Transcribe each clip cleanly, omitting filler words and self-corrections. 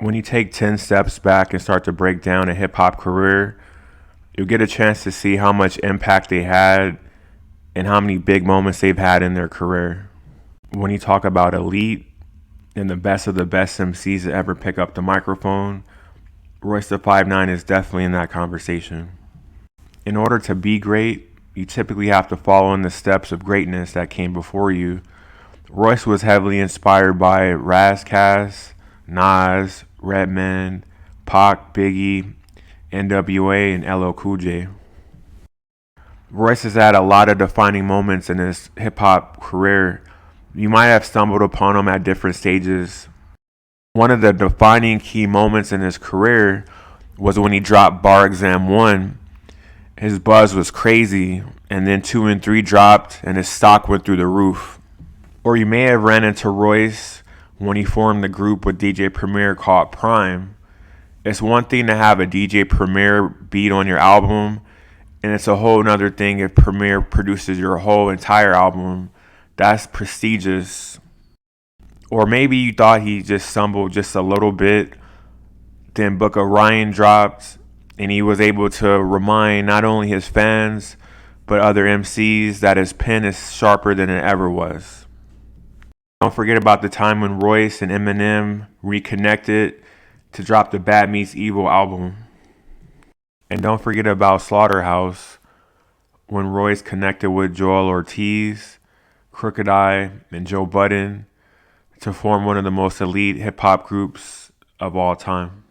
When you take 10 steps back and start to break down a hip hop career, you'll get a chance to see how much impact they had and how many big moments they've had in their career. When you talk about elite and the best of the best MCs to ever pick up the microphone, Royce the 5'9" is definitely in that conversation. In order to be great, you typically have to follow in the steps of greatness that came before you. Royce was heavily inspired by Razcast, Nas, Redman, Pac, Biggie, NWA, and LL Cool J. Royce has had a lot of defining moments in his hip-hop career. You might have stumbled upon him at different stages. One of the defining key moments in his career was when he dropped Bar Exam 1. His buzz was crazy, and then 2 and 3 dropped, and his stock went through the roof. Or you may have ran into Royce when he formed the group with DJ Premier called Prime. It's one thing to have a DJ Premier beat on your album, and it's a whole nother thing if Premier produces your whole entire album. That's prestigious. Or maybe you thought he just stumbled just a little bit, then Book of Ryan dropped, and he was able to remind not only his fans, but other MCs that his pen is sharper than it ever was. Don't forget about the time when Royce and Eminem reconnected to drop the Bad Meets Evil album. And don't forget about Slaughterhouse, when Royce connected with Joel Ortiz, Crooked I, and Joe Budden to form one of the most elite hip-hop groups of all time.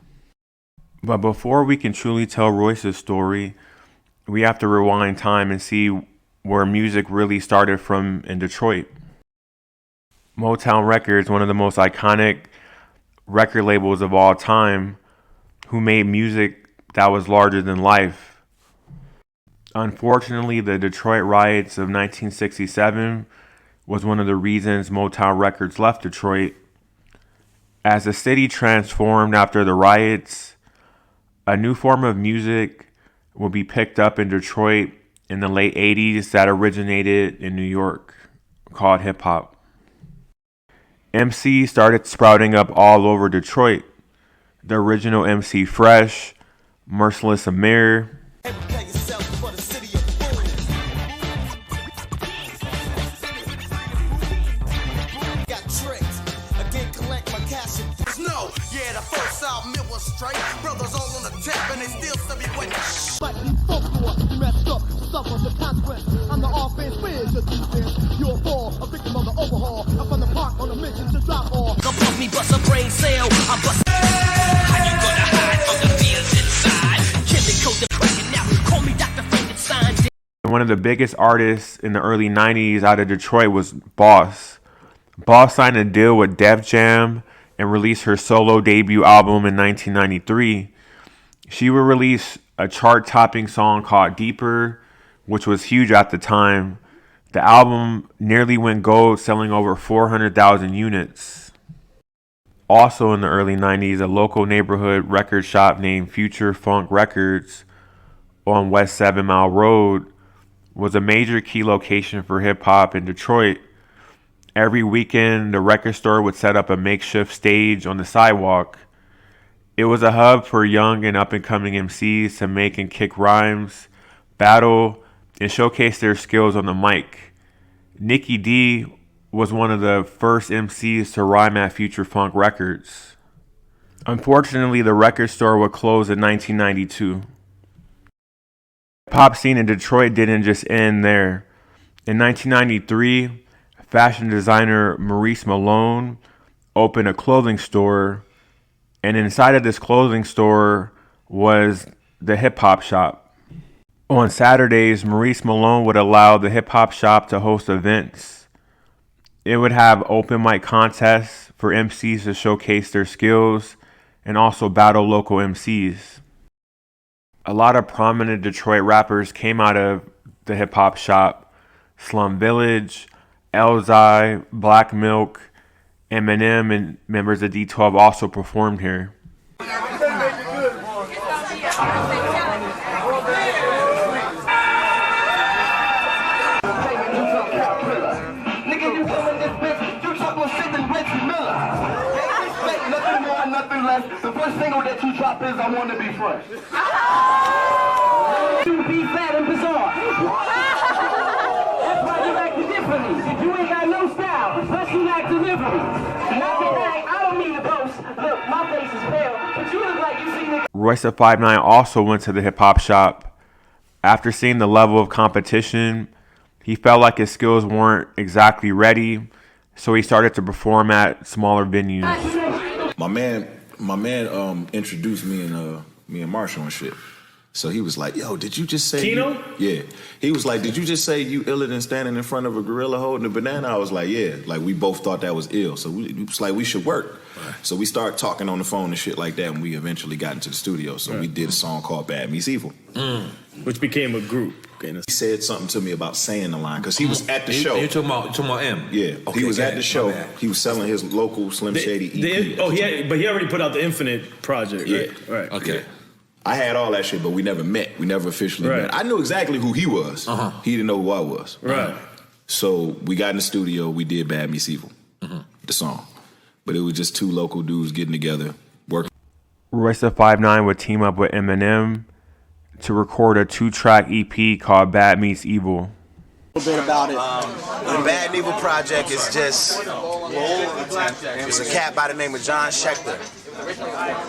But before we can truly tell Royce's story, we have to rewind time and see where music really started from in Detroit. Motown Records, one of the most iconic record labels of all time, who made music that was larger than life. Unfortunately, the Detroit riots of 1967 was one of the reasons Motown Records left Detroit. As the city transformed after the riots, a new form of music will be picked up in Detroit in the late 80s that originated in New York, called hip-hop. MCs started sprouting up all over Detroit. The original MC Fresh, Merciless Amir, one of the biggest artists in the early 90s out of Detroit was Boss. Boss signed a deal with Def Jam and released her solo debut album in 1993. She would release a chart-topping song called Deeper, which was huge at the time. The album nearly went gold, selling over 400,000 units. Also in the early 90s, a local neighborhood record shop named Future Funk Records on West 7 Mile Road was a major key location for hip-hop in Detroit. Every weekend, the record store would set up a makeshift stage on the sidewalk. It was a hub for young and up-and-coming MCs to make and kick rhymes, battle, and showcase their skills on the mic. Nicky D was one of the first MCs to rhyme at Future Funk Records. Unfortunately, the record store would close in 1992. The pop scene in Detroit didn't just end there. In 1993, fashion designer Maurice Malone opened a clothing store, and inside of this clothing store was the hip-hop shop. On Saturdays, Maurice Malone would allow the hip-hop shop to host events. It would have open mic contests for MCs to showcase their skills and also battle local MCs. A lot of prominent Detroit rappers came out of the hip-hop shop. Slum Village, Elzai, Black Milk, Eminem, and members of D12 also performed here. Nothing less first single that you drop is I Want to Be Fresh. To be fat and bizarre. That's why you acting differently. You ain't got no style, plus you lack delivery. Not to brag, I don't mean to boast. Look, my face is pale, but you look like you see niggas. Royce da 5'9" also went to the hip hop shop. After seeing the level of competition, he felt like his skills weren't exactly ready, so he started to perform at smaller venues. My man introduced me and Marshall and shit. So he was like, yo, did you just say Kino? Yeah. He was like, did you just say you iller than standing in front of a gorilla holding a banana? I was like, yeah. Like, we both thought that was ill. So it was like, we should work. Right. So we started talking on the phone and shit like that, and we eventually got into the studio. So we did a song called Bad Meets Evil. Which became a group. He said something to me about saying the line, because he was at the show. You're talking about M? Yeah. Okay, he was at the show. He was selling his local Slim Shady EP. But he already put out the Infinite project, right? Yeah. Right. Okay. Yeah. I had all that shit, but we never met. We never officially met. I knew exactly who he was. He didn't know who I was. Right. So we got in the studio. We did Bad Meets Evil, the song. But it was just two local dudes getting together, working. Royce da 5'9" would team up with Eminem to record a 2-track EP called Bad Meets Evil. A little bit about it. The Bad and Evil project is just, it's a cat by the name of John Schechter.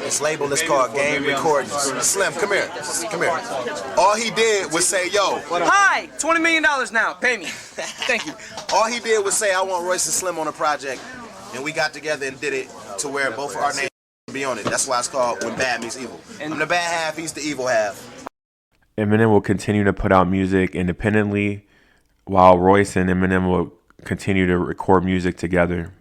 His label is called Game Recordings. Slim, come here. Come here. All he did was say, yo. Hi, $20 million now. Pay me. Thank you. All he did was say, I want Royce and Slim on a project. And we got together and did it to where both of our names be on it. That's why it's called When Bad Meets Evil. I'm the bad half, he's the evil half. Eminem will continue to put out music independently, while Royce and Eminem will continue to record music together.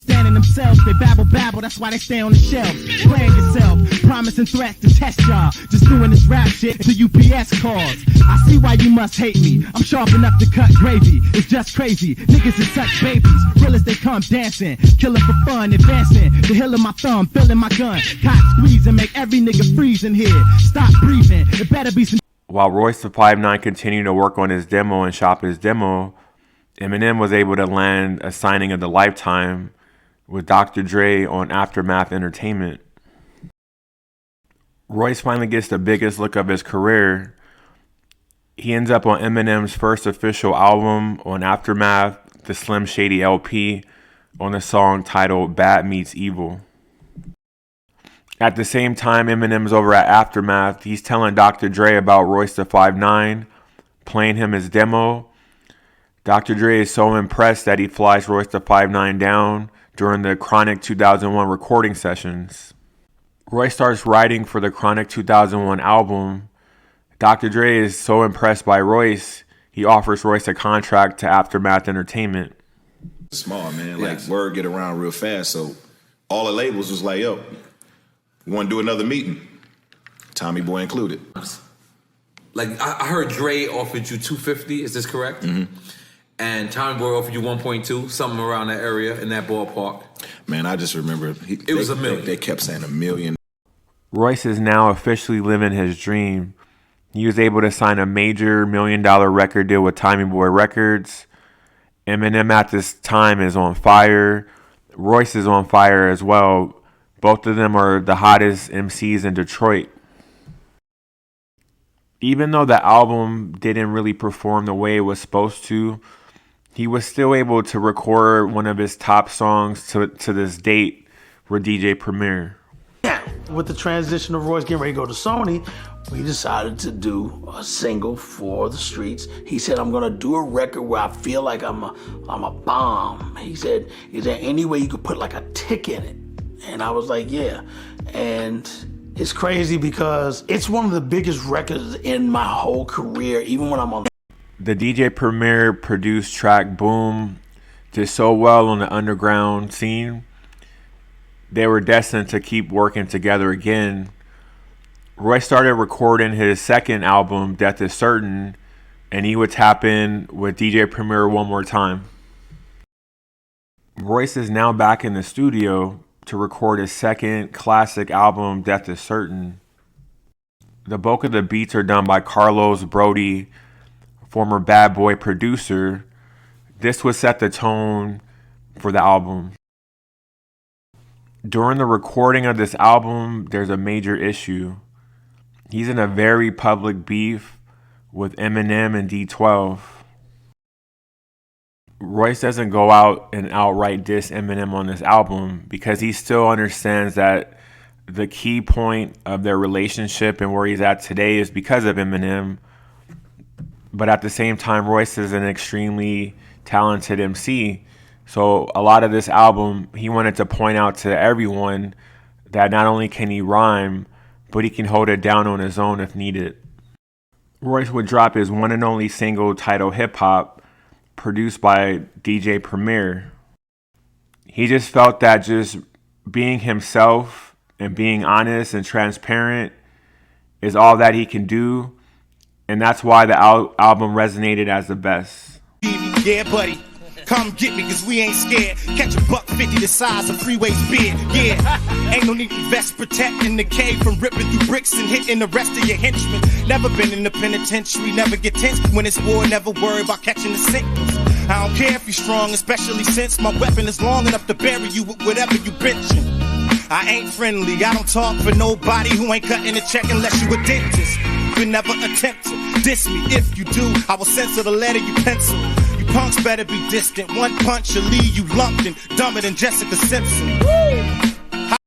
Standing themselves, they babble, that's why they stay on the shelves. Playing yourself, promising threats to test y'all. Just doing this rap shit to UPS calls. I see why you must hate me. I'm sharp enough to cut gravy. It's just crazy. Niggas is such babies. Real as they come dancing. Killing for fun, advancing. The hill of my thumb, filling my gun. Cock squeeze and make every nigga freeze in here. Stop breathing. It better be some. While Royce da 5'9" continued to work on his demo and shop his demo, Eminem was able to land a signing of the lifetime with Dr. Dre on Aftermath Entertainment. Royce finally gets the biggest look of his career. He ends up on Eminem's first official album on Aftermath, the Slim Shady LP, on the song titled Bad Meets Evil. At the same time Eminem's over at Aftermath, he's telling Dr. Dre about Royce da 5'9", playing him his demo. Dr. Dre is so impressed that he flies Royce da 5'9" down during the Chronic 2001 recording sessions. Royce starts writing for the Chronic 2001 album. Dr. Dre is so impressed by Royce, he offers Royce a contract to Aftermath Entertainment. Small, man. Like, word get around real fast. So all the labels was like, yo, we want to do another meeting. Tommy Boy included. Like, I heard Dre offered you $250. Is this correct? And Tommy Boy offered you 1.2, something around that area, in that ballpark. Man, I just remember it was $1 million. They kept saying $1 million. Royce is now officially living his dream. He was able to sign a major $1 million record deal with Tommy Boy Records. Eminem at this time is on fire. Royce is on fire as well. Both of them are the hottest MCs in Detroit. Even though the album didn't really perform the way it was supposed to, he was still able to record one of his top songs to this date with DJ Premier. With the transition of Royce getting ready to go to Sony, we decided to do a single for the streets. He said, I'm gonna do a record where I feel like I'm a bomb. He said, is there any way you could put like a tick in it? And I was like, yeah. And it's crazy because it's one of the biggest records in my whole career, even when I'm on. The DJ Premier produced track Boom did so well on the underground scene. They were destined to keep working together again. Royce started recording his second album, Death is Certain, and he would tap in with DJ Premier one more time. Royce is now back in the studio to record his second classic album, Death is Certain. The bulk of the beats are done by Carlos Brody former Bad Boy producer, this would set the tone for the album. During the recording of this album, there's a major issue. He's in a very public beef with Eminem and D12. Royce doesn't go out and outright diss Eminem on this album because he still understands that the key point of their relationship and where he's at today is because of Eminem. But at the same time, Royce is an extremely talented MC. So a lot of this album, he wanted to point out to everyone that not only can he rhyme, but he can hold it down on his own if needed. Royce would drop his one and only single titled Hip Hop, produced by DJ Premier. He just felt that just being himself and being honest and transparent is all that he can do, and that's why the album resonated as the best. Yeah, buddy. Come get me, cause we ain't scared. Catch a $150 the size of Freeway's beard. Yeah, ain't no need to vest protecting the cave from ripping through bricks and hitting the rest of your henchmen. Never been in the penitentiary, never get tense when it's war, never worry about catching the sentence. I don't care if you're strong, especially since my weapon is long enough to bury you with whatever you bitchin'. I ain't friendly, I don't talk for nobody who ain't cutting a check unless you a dentist. You never attempt to diss me. If you do, I will censor the letter you pencil. You punks better be distant. One punch will leave you lumped and dumber than Jessica Simpson. Woo!